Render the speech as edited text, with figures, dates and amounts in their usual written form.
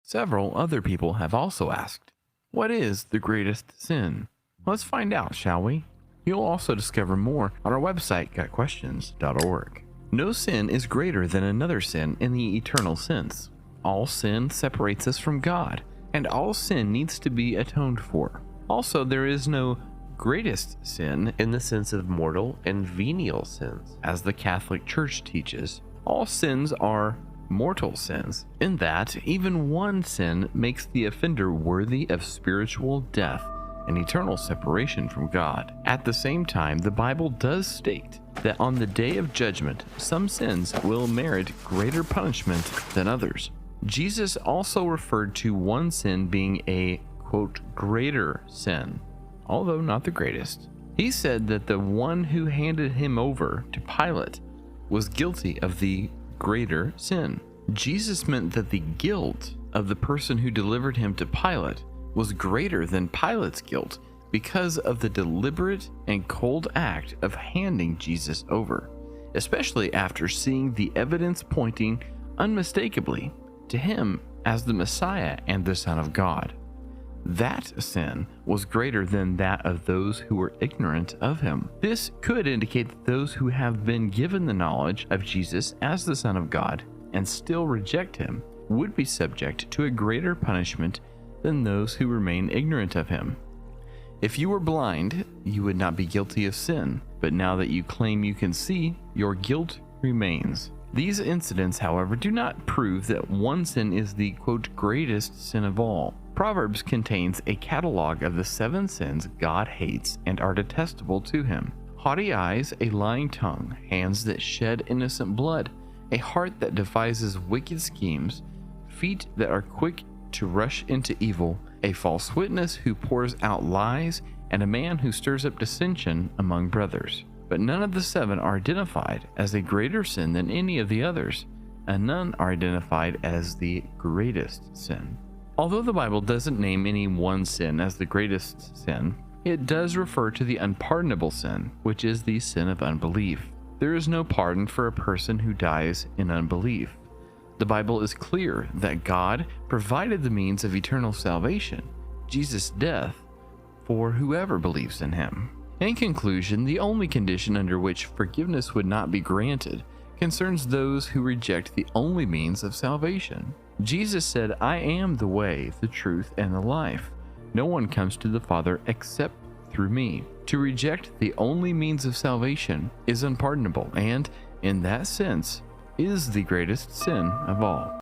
Several other people have also asked, what is the greatest sin? Let's find out, shall we? You'll also discover more on our website, gotquestions.org. No sin is greater than another sin in the eternal sense. All sin separates us from God, and all sin needs to be atoned for. Also, there is no greatest sin in the sense of mortal and venial sins. As the Catholic Church teaches, all sins are mortal sins, in that even one sin makes the offender worthy of spiritual death and eternal separation from God. At the same time, the Bible does state that on the day of judgment, some sins will merit greater punishment than others. Jesus also referred to one sin being a, quote, greater sin, although not the greatest. He said that the one who handed him over to Pilate was guilty of the greater sin. Jesus meant that the guilt of the person who delivered him to Pilate was greater than Pilate's guilt because of the deliberate and cold act of handing Jesus over, especially after seeing the evidence pointing unmistakably to him as the Messiah and the Son of God. That sin was greater than that of those who were ignorant of him. This could indicate that those who have been given the knowledge of Jesus as the Son of God and still reject him would be subject to a greater punishment than those who remain ignorant of him. If you were blind, you would not be guilty of sin, but now that you claim you can see, your guilt remains. These incidents, however, do not prove that one sin is the, quote, greatest sin of all. Proverbs contains a catalog of the 7 sins God hates and are detestable to him. Haughty eyes, a lying tongue, hands that shed innocent blood, a heart that devises wicked schemes, feet that are quick to rush into evil, a false witness who pours out lies, and a man who stirs up dissension among brothers. But none of the 7 are identified as a greater sin than any of the others, and none are identified as the greatest sin. Although the Bible doesn't name any one sin as the greatest sin, it does refer to the unpardonable sin, which is the sin of unbelief. There is no pardon for a person who dies in unbelief. The Bible is clear that God provided the means of eternal salvation, Jesus' death, for whoever believes in him. In conclusion, the only condition under which forgiveness would not be granted concerns those who reject the only means of salvation. Jesus said, I am the way, the truth, and the life. No one comes to the Father except through me. To reject the only means of salvation is unpardonable and, in that sense, is the greatest sin of all.